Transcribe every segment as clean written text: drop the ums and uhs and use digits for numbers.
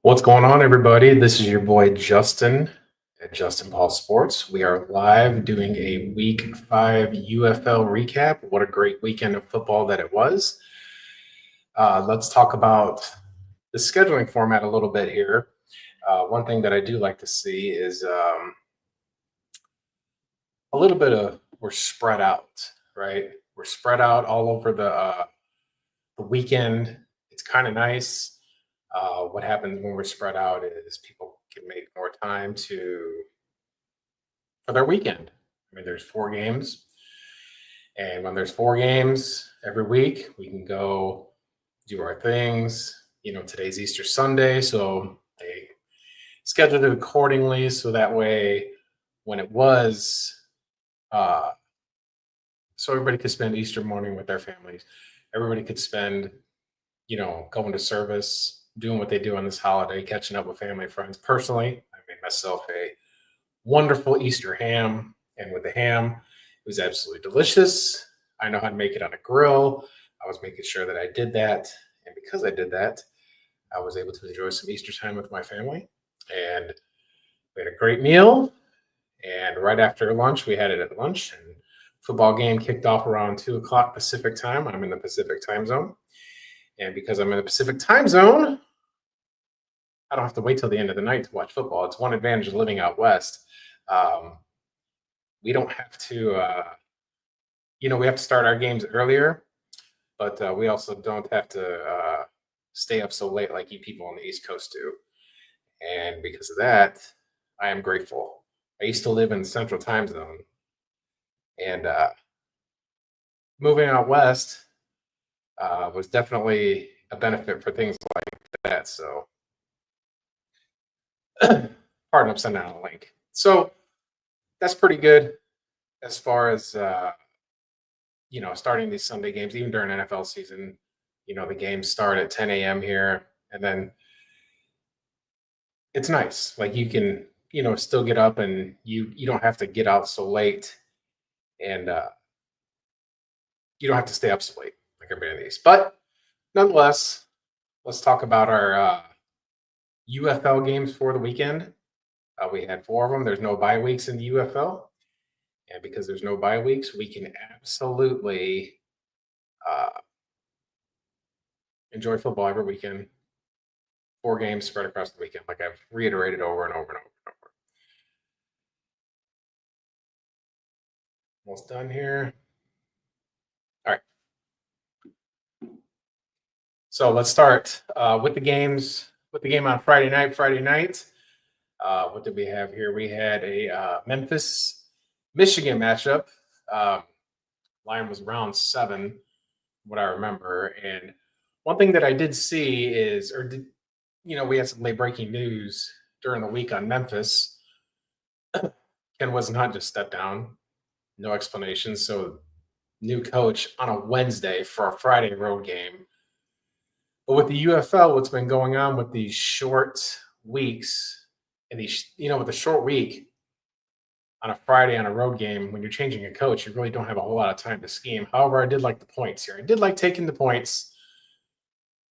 What's going on, everybody? This is your boy Justin at Justin Paul Sports. We are live doing a Week 5 UFL recap. What a great weekend of football that it was. Let's talk about the scheduling format a little bit here. One thing that I do like to see is a little bit of we're spread out, right? We're spread out all over the weekend. It's kind of nice. What happens when we're spread out is people can make more time for their weekend. I mean, there's 4 games, and when there's 4 games every week, we can go do our things. Today's Easter Sunday, so they scheduled it accordingly, so that way, when it was, uh, so everybody could spend Easter morning with their families. Everybody could spend, going to service, doing what they do on this holiday, catching up with family and friends. Personally, I made myself a wonderful Easter ham. And with the ham, it was absolutely delicious. I know how to make it on a grill. I was making sure that I did that. And because I did that, I was able to enjoy some Easter time with my family. And we had a great meal. And right after lunch, we had it at lunch. And football game kicked off around 2 o'clock Pacific time. I'm in the Pacific time zone. And because I'm in the Pacific time zone, I don't have to wait till the end of the night to watch football. It's one advantage of living out west. Um, we don't have to, we have to start our games earlier, but we also don't have to stay up so late like you people on the East Coast do. And because of that, I am grateful. I used to live in the Central Time Zone, and moving out west was definitely a benefit for things like that. So, pardon, I'm sending out a link. So that's pretty good as far as starting these Sunday games, even during NFL season. The games start at 10 a.m. here, and then it's nice. Like you can, still get up, and you don't have to get out so late, and you don't have to stay up so late like everybody in the East. But nonetheless, let's talk about our UFL games for the weekend. We had 4 of them. There's no bye weeks in the UFL, and because there's no bye weeks, we can absolutely uh, enjoy football every weekend. 4 games spread across the weekend, like I've reiterated over and over and over and over. Almost done here. All right. So let's start with the games. With the game on Friday night. What did we have here? We had a Memphis, Michigan matchup. Line was around 7, what I remember. And one thing that I did see is, we had some late breaking news during the week on Memphis. Ken was not just stepped down, no explanation. So new coach on a Wednesday for a Friday road game. But with the UFL, what's been going on with these short weeks and with a short week on a Friday on a road game, when you're changing a coach, you really don't have a whole lot of time to scheme. However, I did like the points here. I did like taking the points.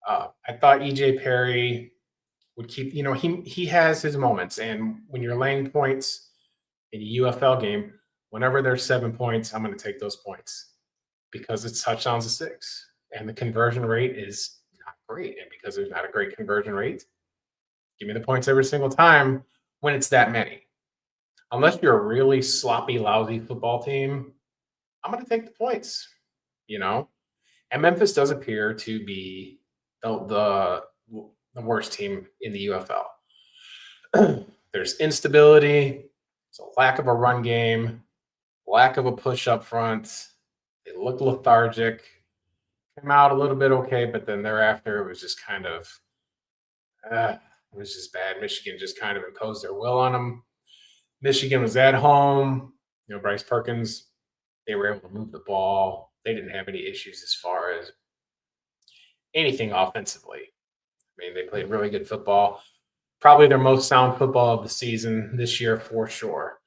I thought EJ Perry would keep, he has his moments. And when you're laying points in a UFL game, whenever there's 7 points, I'm going to take those points because it's touchdowns to 6. And the conversion rate is not great. And because there's not a great conversion rate, give me the points every single time when it's that many. Unless you're a really sloppy, lousy football team, I'm going to take the points, And Memphis does appear to be the worst team in the UFL. There's instability, there's a lack of a run game, lack of a push up front. They look lethargic. Came out a little bit okay, but then thereafter it was just kind of it was just bad. Michigan just kind of imposed their will on them. Michigan was at home. Bryce Perkins, they were able to move the ball. They didn't have any issues as far as anything offensively. I mean, they played really good football. Probably their most sound football of the season this year for sure.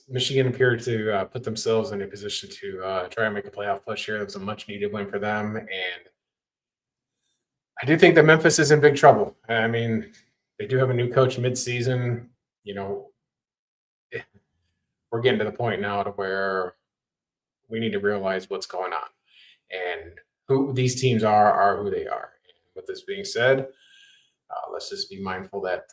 Michigan appeared to put themselves in a position to try and make a playoff push here. It was a much needed win for them. And I do think that Memphis is in big trouble. I mean, they do have a new coach midseason. You know, eh, we're getting to the point now to where we need to realize what's going on and who these teams are who they are. And with this being said, let's just be mindful that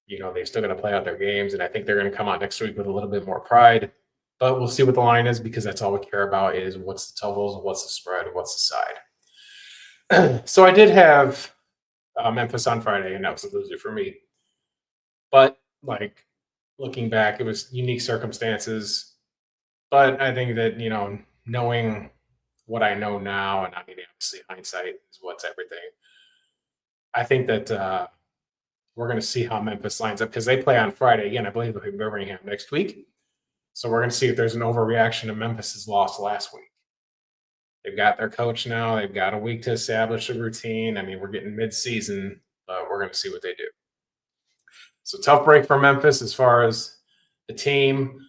they've still got to play out their games, and I think they're going to come out next week with a little bit more pride. But we'll see what the line is because that's all we care about is what's the totals, what's the spread, what's the side. So I did have Memphis on Friday, and that was a loser for me. But like looking back, it was unique circumstances. But I think that knowing what I know now, and I mean, obviously hindsight is what's everything. I think that we're going to see how Memphis lines up because they play on Friday again. I believe they'll be Birmingham next week. So we're going to see if there's an overreaction to Memphis's loss last week. They've got their coach now. They've got a week to establish a routine. I mean, we're getting mid-season, but we're going to see what they do. So tough break for Memphis as far as the team.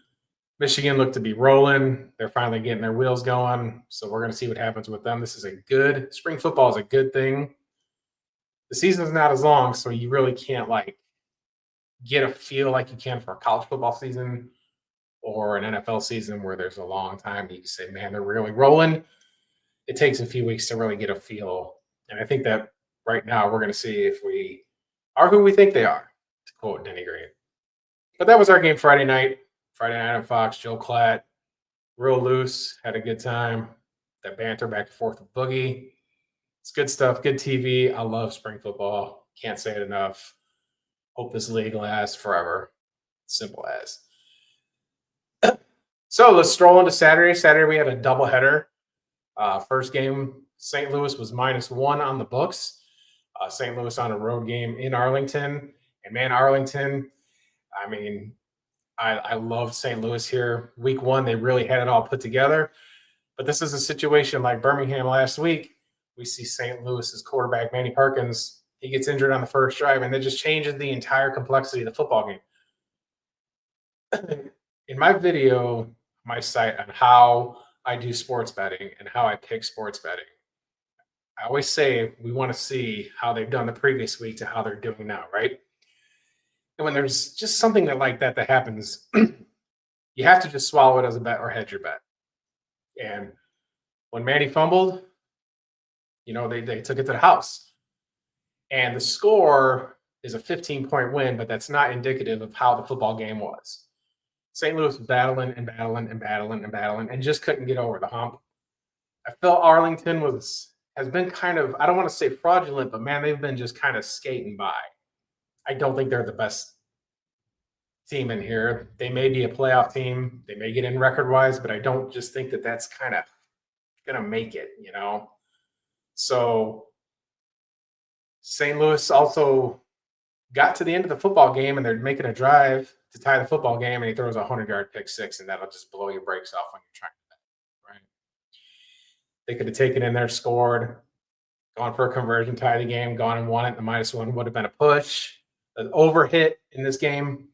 Michigan looked to be rolling. They're finally getting their wheels going. So we're going to see what happens with them. This is a good spring football is a good thing. The season's not as long, so you really can't get a feel like you can for a college football season or an NFL season where there's a long time. You can say, man, they're really rolling. It takes a few weeks to really get a feel. And I think that right now we're going to see if we are who we think they are, to quote Denny Green. But that was our game Friday night on Fox. Joe Klatt, real loose, had a good time. That banter back and forth with Boogie. It's good stuff, good TV. I love spring football. Can't say it enough. Hope this league lasts forever. Simple as. So let's stroll into Saturday. Saturday, we had a doubleheader. First game, St. Louis was -1 on the books. St. Louis on a road game in Arlington. And man, Arlington, I mean, I love St. Louis here. Week 1, they really had it all put together. But this is a situation like Birmingham last week. We see St. Louis's quarterback, Manny Perkins. He gets injured on the first drive, and that just changes the entire complexity of the football game. In my video, my site on how I do sports betting and how I pick sports betting, I always say we want to see how they've done the previous week to how they're doing now, right? And when there's just something like that happens, you have to just swallow it as a bet or hedge your bet. And when Manny fumbled, they took it to the house. And the score is a 15-point win, but that's not indicative of how the football game was. St. Louis was battling and just couldn't get over the hump. I felt Arlington has been kind of, I don't want to say fraudulent, but man, they've been just kind of skating by. I don't think they're the best team in here. They may be a playoff team. They may get in record-wise, but I don't just think that that's kind of going to make it, So St. Louis also got to the end of the football game, and they're making a drive to tie the football game, and he throws a 100-yard pick six, and that'll just blow your brakes off when you're trying to bet, right? They could have taken in there, scored, gone for a conversion, tie the game, gone and won it. The -1 would have been a push. An overhit in this game.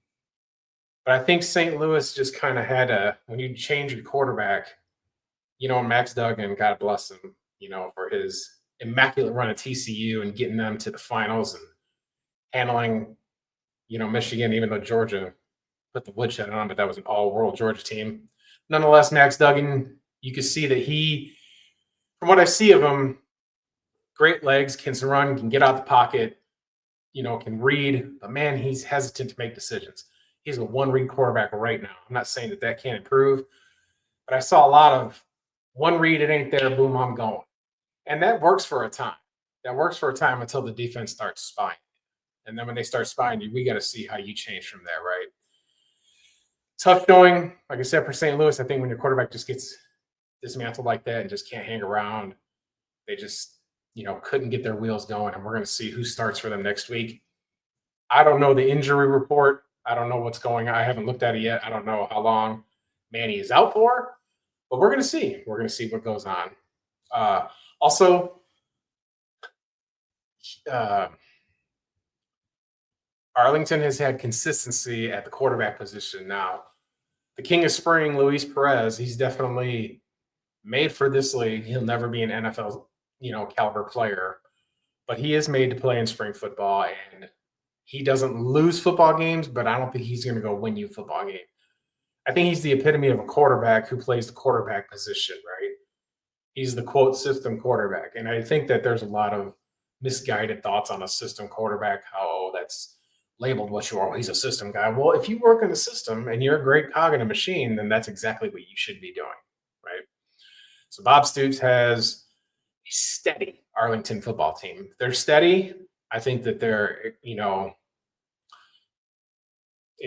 But I think St. Louis just kind of had when you change your quarterback, Max Duggan, God bless him, for his immaculate run at TCU and getting them to the finals and handling, Michigan, even though Georgia put the woodshed on, but that was an all-world Georgia team. Nonetheless, Max Duggan, you can see that he, from what I see of him, great legs, can run, can get out the pocket, can read, but man, he's hesitant to make decisions. He's a one-read quarterback right now. I'm not saying that can't improve, but I saw a lot of one read, it ain't there, boom, I'm going. And that works for a time. That works for a time until the defense starts spying. And then when they start spying you, we got to see how you change from there, right? Tough showing, like I said, for St. Louis. I think when your quarterback just gets dismantled like that and just can't hang around, they just, couldn't get their wheels going. And we're going to see who starts for them next week. I don't know the injury report. I don't know what's going on. I haven't looked at it yet. I don't know how long Manny is out for, but we're going to see. We're going to see what goes on. Also, Arlington has had consistency at the quarterback position. Now, the king of spring, Luis Perez, he's definitely made for this league. He'll never be an NFL, caliber player, but he is made to play in spring football, and he doesn't lose football games, but I don't think he's going to go win you a football game. I think he's the epitome of a quarterback who plays the quarterback position, right? He's the quote system quarterback. And I think that there's a lot of misguided thoughts on a system quarterback, how, oh, that's labeled what you are. Oh, he's a system guy. Well, if you work in a system and you're a great cog in a machine, then that's exactly what you should be doing, right? So Bob Stoops has a steady Arlington football team. They're steady. I think that they're, in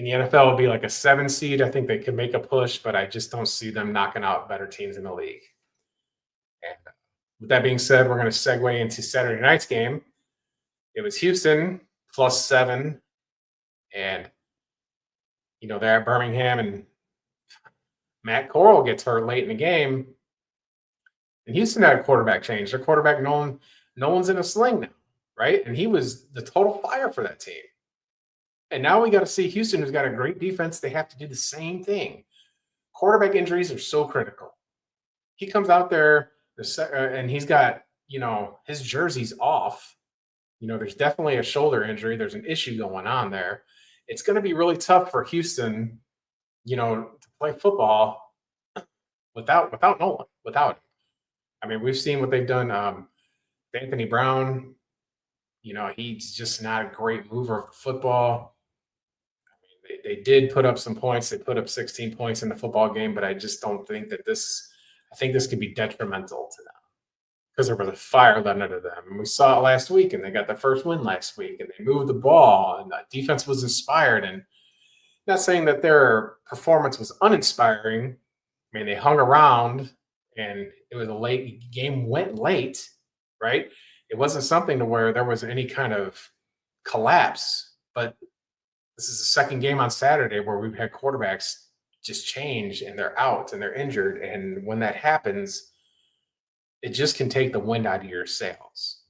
the NFL will be like a 7 seed. I think they can make a push, but I just don't see them knocking out better teams in the league. And with that being said, we're going to segue into Saturday night's game. It was Houston +7, and they're at Birmingham, and Matt Corral gets hurt late in the game, and Houston had a quarterback change. Their quarterback, no one's in a sling now, right? And he was the total fire for that team. And now we got to see Houston, who's got a great defense. They have to do the same thing. Quarterback injuries are so critical. He comes out there and he's got, his jersey's off. There's definitely a shoulder injury. There's an issue going on there. It's going to be really tough for Houston, to play football without Nolan, without him. I mean, we've seen what they've done. Anthony Brown, he's just not a great mover of football. I mean, they did put up some points. They put up 16 points in the football game, but I just don't think that I think this could be detrimental to them because there was a fire let under them. And we saw it last week, and they got their first win last week, and they moved the ball, and the defense was inspired. And not saying that their performance was uninspiring. I mean, they hung around, and it was a late game, went late, right? It wasn't something to where there was any kind of collapse, but this is the second game on Saturday where we've had quarterbacks just change and they're out and they're injured. And when that happens, it just can take the wind out of your sails.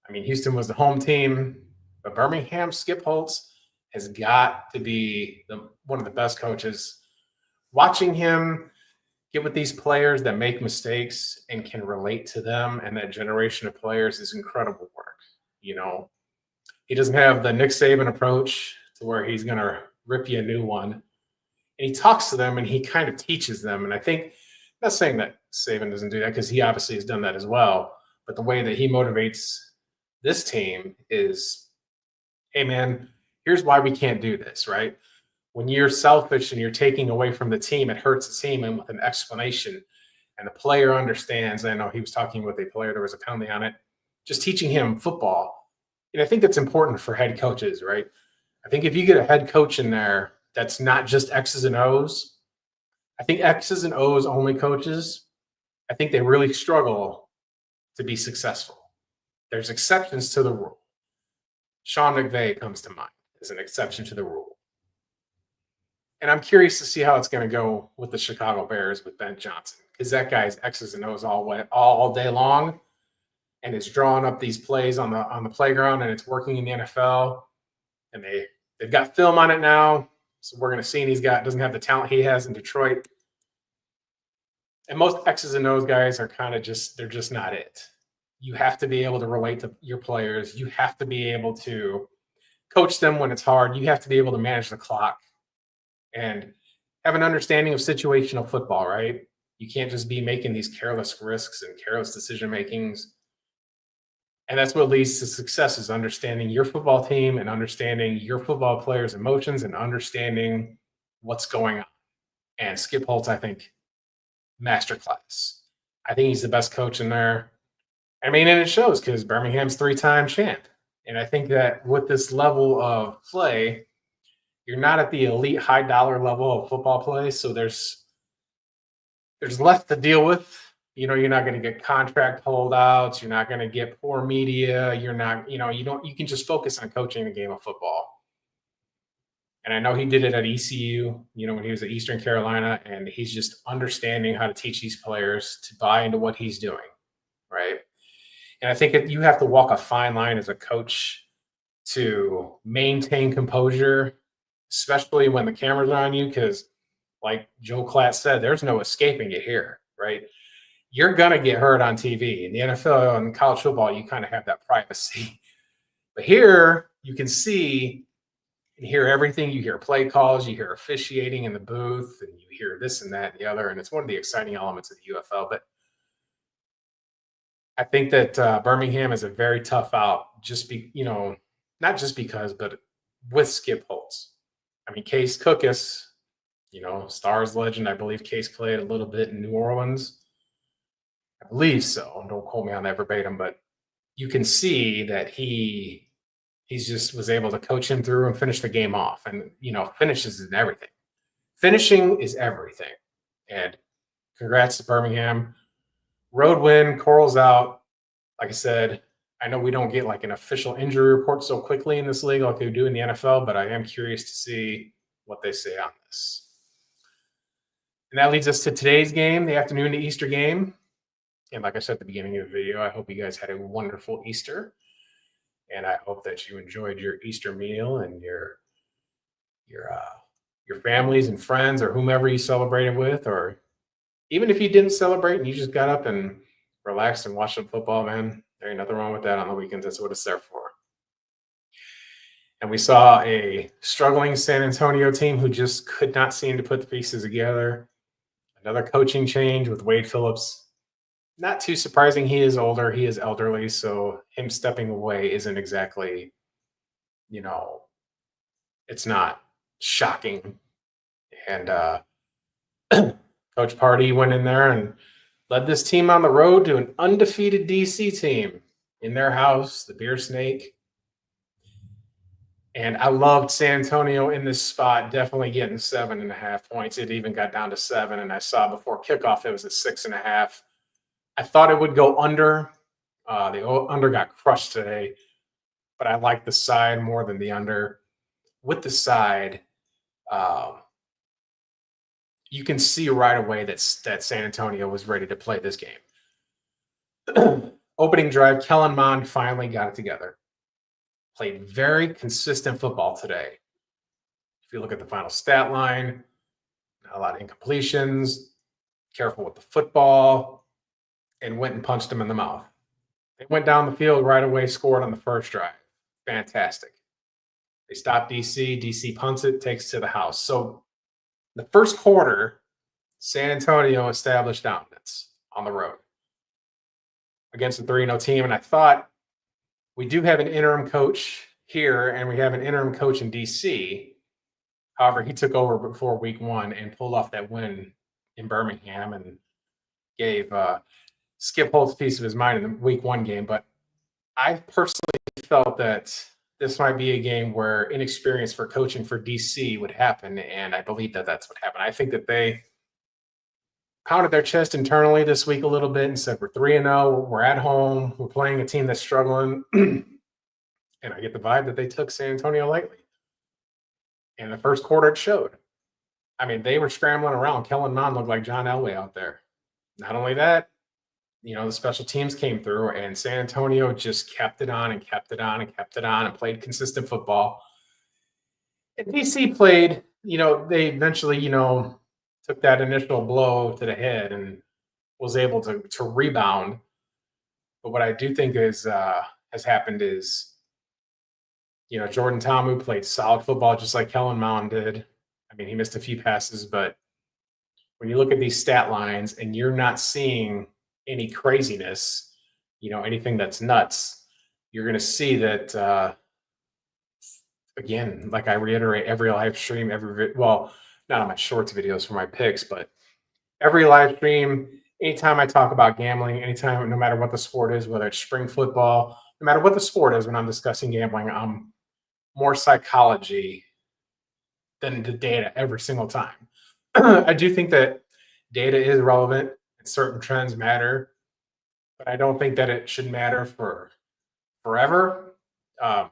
I mean, Houston was the home team, but Birmingham, Skip Holtz has got to be one of the best coaches. Watching him get with these players that make mistakes and can relate to them and that generation of players is incredible work. He doesn't have the Nick Saban approach to where he's going to rip you a new one. And he talks to them and he kind of teaches them. And I think, not saying that Saban doesn't do that because he obviously has done that as well, but the way that he motivates this team is, hey, man, here's why we can't do this, right? When you're selfish and you're taking away from the team, it hurts the team, and with an explanation and the player understands. I know he was talking with a player, there was a penalty on it, just teaching him football. And I think that's important for head coaches, right? I think if you get a head coach in there that's not just X's and O's, I think X's and O's only coaches, I think they really struggle to be successful. There's exceptions to the rule. Sean McVay comes to mind as an exception to the rule. And I'm curious to see how it's going to go with the Chicago Bears with Ben Johnson, because that guy's X's and O's all day long, and it's drawing up these plays on the playground, and it's working in the NFL. And they've got film on it now, so we're going to see. And doesn't have the talent he has in Detroit. And most X's and O's guys are kind of they're just not it. You have to be able to relate to your players. You have to be able to coach them when it's hard. You have to be able to manage the clock and have an understanding of situational football, right? You can't just be making these careless risks and careless decision makings. And that's what leads to success, is understanding your football team and understanding your football players' emotions and understanding what's going on. And Skip Holtz, I think, masterclass. I think he's the best coach in there. I mean, and it shows because Birmingham's 3-time champ. And I think that with this level of play, you're not at the elite high dollar level of football play. So there's less to deal with. You're not going to get contract holdouts. You're not going to get poor media. You're not, you can just focus on coaching the game of football. And I know he did it at ECU, when he was at Eastern Carolina, and he's just understanding how to teach these players to buy into what he's doing. Right. And I think you have to walk a fine line as a coach to maintain composure, especially when the cameras are on you, because like Joe Klatt said, there's no escaping it here, right? you're gonna get hurt on TV. In the NFL and college football, you kind of have that privacy. But here you can see and hear everything. You hear play calls, you hear officiating in the booth, and you hear this and that and the other. And it's one of the exciting elements of the UFL. But I think that Birmingham is a very tough out, not just because, but with Skip Holtz. I mean, Case Cookus, Stars legend. I believe Case played a little bit in New Orleans. I believe so. Don't quote me on that verbatim, but you can see that he's just was able to coach him through and finish the game off. And finishes is everything. Finishing is everything. And congrats to Birmingham. Road win, Coral's out. Like I said, I know we don't get like an official injury report so quickly in this league like they do in the NFL, but I am curious to see what they say on this. And that leads us to today's game, the afternoon to Easter game. And like I said at the beginning of the video, I hope you guys had a wonderful Easter. And I hope that you enjoyed your Easter meal and your families and friends or whomever you celebrated with, or even if you didn't celebrate and you just got up and relaxed and watched some football, man, there ain't nothing wrong with that on the weekends. That's what it's there for. And we saw a struggling San Antonio team who just could not seem to put the pieces together. Another coaching change with Wade Phillips. Not too surprising. He is older. He is elderly. So him stepping away isn't exactly, it's not shocking. And Coach Party went in there and led this team on the road to an undefeated DC team in their house, the Beer Snake. And I loved San Antonio in this spot, definitely getting 7.5 points. It even got down to 7. And I saw before kickoff, it was at 6.5. I thought it would go under. The under got crushed today, but I like the side more than the under. With the side, you can see right away that San Antonio was ready to play this game. Opening drive, Kellen Mond finally got it together. Played very consistent football today. If you look at the final stat line, not a lot of incompletions, careful with the football, and went and punched him in the mouth. They went down the field right away, scored on the first drive. Fantastic. They stopped DC. DC punts it, takes it to the house. So the first quarter, San Antonio established dominance on the road against a 3-0 team. And I thought, we do have an interim coach here, and we have an interim coach in DC. However, he took over before week 1 and pulled off that win in Birmingham and gave Skip Holtz a piece of his mind in the week 1 game. But I personally felt that this might be a game where inexperience for coaching for DC would happen, and I believe that that's what happened. I think that they pounded their chest internally this week a little bit and said, we're 3-0, we're at home, we're playing a team that's struggling. And I get the vibe that they took San Antonio lightly. In the first quarter, it showed. I mean, they were scrambling around. Kellen Mond looked like John Elway out there. Not only that, the special teams came through, and San Antonio just kept it on and kept it on and kept it on and played consistent football. And DC played, they eventually, took that initial blow to the head and was able to rebound. But what I do think is has happened is, Jordan Tamu played solid football just like Kellen Mond did. I mean, he missed a few passes, but when you look at these stat lines and you're not seeing any craziness, anything that's nuts, you're going to see that, again, like I reiterate, every live stream, not on my shorts videos for my picks, but every live stream, anytime I talk about gambling, anytime, no matter what the sport is, whether it's spring football, no matter what the sport is, when I'm discussing gambling, I'm more psychology than the data every single time. I do think that data is relevant and certain trends matter, but I don't think that it should matter for forever. I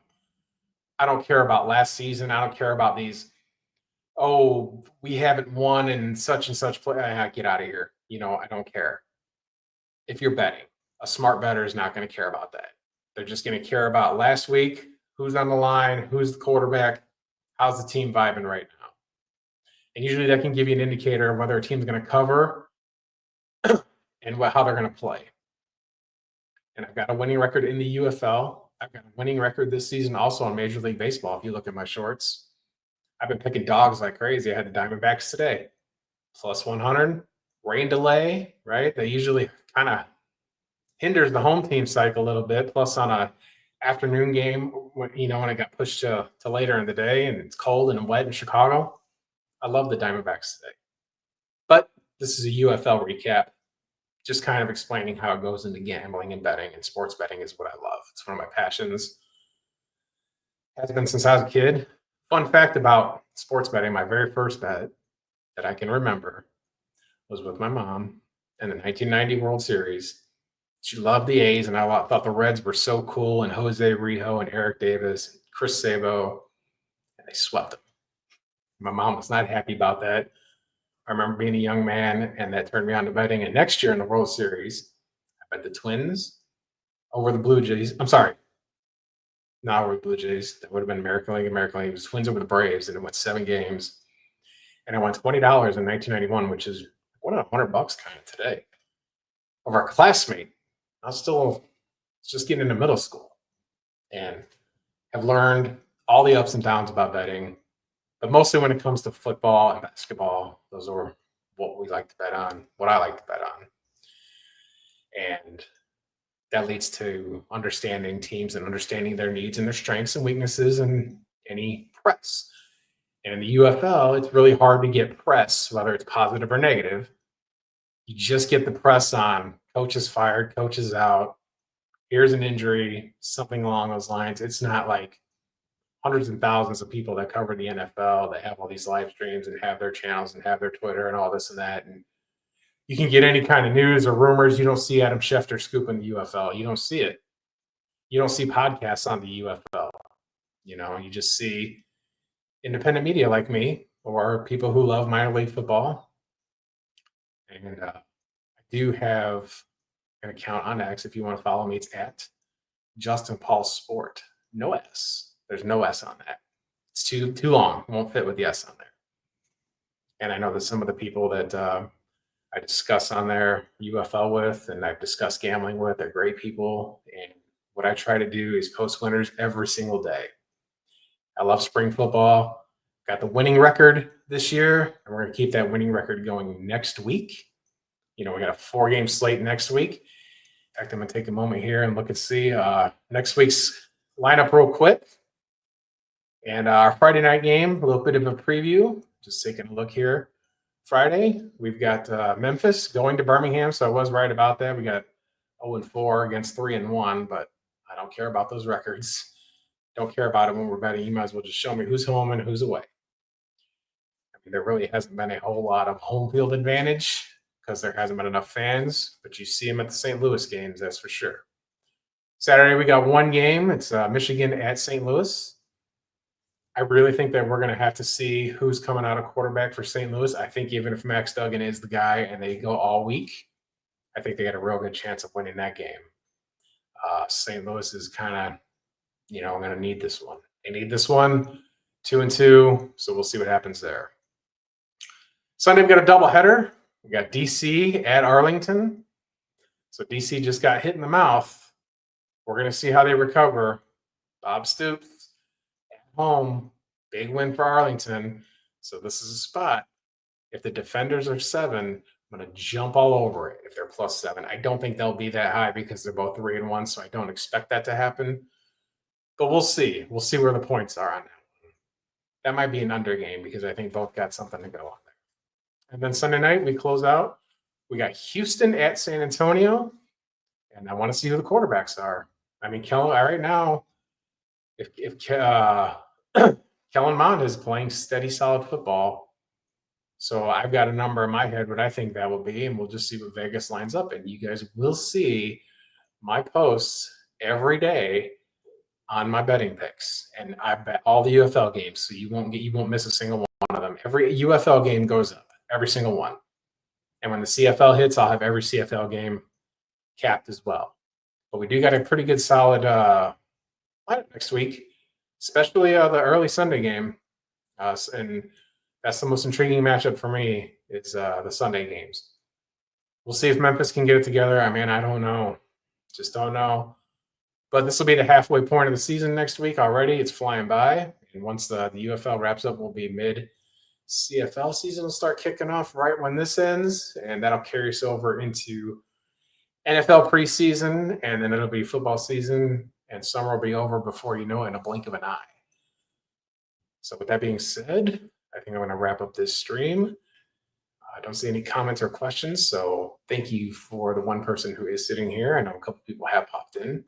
don't care about last season. I don't care about these, we haven't won in such and such play. Get out of here. I don't care. If you're betting, a smart bettor is not going to care about that. They're just going to care about last week, who's on the line, who's the quarterback, how's the team vibing right now. And usually that can give you an indicator of whether a team's going to cover and how they're going to play. And I've got a winning record in the UFL. I've got a winning record this season also on Major League Baseball. If you look at my shorts, I've been picking dogs like crazy. I had the Diamondbacks today, plus 100. Rain delay, right? They usually kind of hinders the home team cycle a little bit. Plus, on a afternoon game, when it got pushed to later in the day and it's cold and wet in Chicago, I love the Diamondbacks today. But this is a UFL recap, just kind of explaining how it goes into gambling and betting, and sports betting is what I love. It's one of my passions. Has been since I was a kid. Fun fact about sports betting, my very first bet that I can remember was with my mom in the 1990 World Series. She loved the A's, and I thought the Reds were so cool, and Jose Rijo and Eric Davis, Chris Sabo, and they swept them. My mom was not happy about that. I remember being a young man, and that turned me on to betting. And next year in the World Series, I bet the Twins over the Blue Jays. I'm sorry, not over the Blue Jays. That would have been American League. It was Twins over the Braves, and it went 7 games. And I won $20 in 1991, which is $100 kind of today. Of our classmate, I was just getting into middle school, and have learned all the ups and downs about betting. But mostly when it comes to football and basketball, those are what we like to bet on, what I like to bet on. And that leads to understanding teams and understanding their needs and their strengths and weaknesses and any press. And in the UFL, it's really hard to get press, whether it's positive or negative. You just get the press on coaches fired, coaches out, here's an injury, something along those lines. It's not like hundreds and thousands of people that cover the NFL that have all these live streams and have their channels and have their Twitter and all this and that. And you can get any kind of news or rumors. You don't see Adam Schefter scooping the UFL. You don't see it. You don't see podcasts on the UFL. You just see independent media like me or people who love minor league football. And I do have an account on X. If you want to follow me, it's at Justin Paul Sport. No S. There's no S on that. It's too long. It won't fit with the S on there. And I know that some of the people that I discuss on there UFL with, and I've discussed gambling with, they're great people. And what I try to do is post winners every single day. I love spring football. Got the winning record this year, and we're going to keep that winning record going next week. We got a 4-game slate next week. In fact, I'm going to take a moment here and look and see next week's lineup real quick. And our Friday night game, a little bit of a preview, just taking a look here. Friday, we've got Memphis going to Birmingham, so I was right about that. We got 0-4 against 3-1, but I don't care about those records. Don't care about it when we're betting. You might as well just show me who's home and who's away. I mean, there really hasn't been a whole lot of home field advantage because there hasn't been enough fans, but you see them at the St. Louis games, that's for sure. Saturday, we got one game. It's Michigan at St. Louis. I really think that we're going to have to see who's coming out of quarterback for St. Louis. I think even if Max Duggan is the guy and they go all week, I think they got a real good chance of winning that game. St. Louis is kind of, going to need this one. They need this one, 2-2, so we'll see what happens there. Sunday, we got a doubleheader. We got DC at Arlington. So DC just got hit in the mouth. We're going to see how they recover. Bob Stoops home, big win for Arlington. So this is a spot. If the defenders are 7, I'm going to jump all over it if they're +7. I don't think they'll be that high because they're both 3-1, so I don't expect that to happen. But we'll see. We'll see where the points are on that. That might be an under game because I think both got something to go on there. And then Sunday night, we close out. We got Houston at San Antonio, and I want to see who the quarterbacks are. I mean, right now, if Kellen Mond is playing steady, solid football, so I've got a number in my head what I think that will be, and we'll just see what Vegas lines up. And you guys will see my posts every day on my betting picks, and I bet all the UFL games, so you won't miss a single one of them. Every UFL game goes up, every single one. And when the CFL hits, I'll have every CFL game capped as well. But we do got a pretty good solid lineup next week, especially the early Sunday game. And that's the most intriguing matchup for me is the Sunday games. We'll see if Memphis can get it together. I mean, I don't know. Just don't know. But this will be the halfway point of the season next week already. It's flying by. And once the UFL wraps up, we'll be mid CFL season will start kicking off right when this ends. And that'll carry us over into NFL preseason. And then it'll be football season. And summer will be over before you know it in a blink of an eye. So, with that being said, I think I'm going to wrap up this stream. I don't see any comments or questions. So, thank you for the one person who is sitting here. I know a couple people have popped in.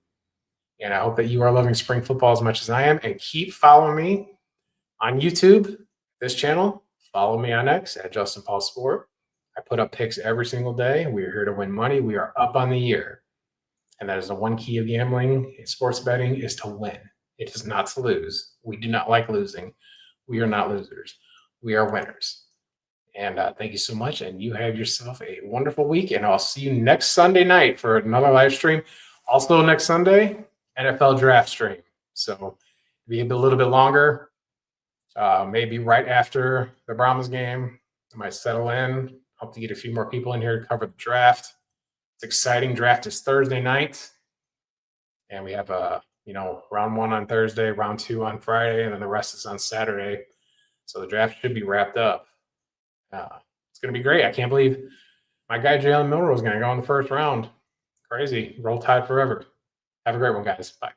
And I hope that you are loving spring football as much as I am. And keep following me on YouTube, this channel. Follow me on X at Justin Paul Sport. I put up picks every single day. We are here to win money. We are up on the year. And that is the one key of gambling in sports betting is to win. It is not to lose. We do not like losing. We are not losers. We are winners. And thank you so much. And you have yourself a wonderful week. And I'll see you next Sunday night for another live stream. Also next Sunday, NFL draft stream. So be a little bit longer. Maybe right after the Brahmas game, I might settle in. Hope to get a few more people in here to cover the draft. It's exciting. Draft is Thursday night, and we have round 1 on Thursday, round 2 on Friday, and then the rest is on Saturday. So the draft should be wrapped up. It's going to be great. I can't believe my guy Jalen Milroe is going to go in the first round. Crazy. Roll Tide forever. Have a great one, guys. Bye.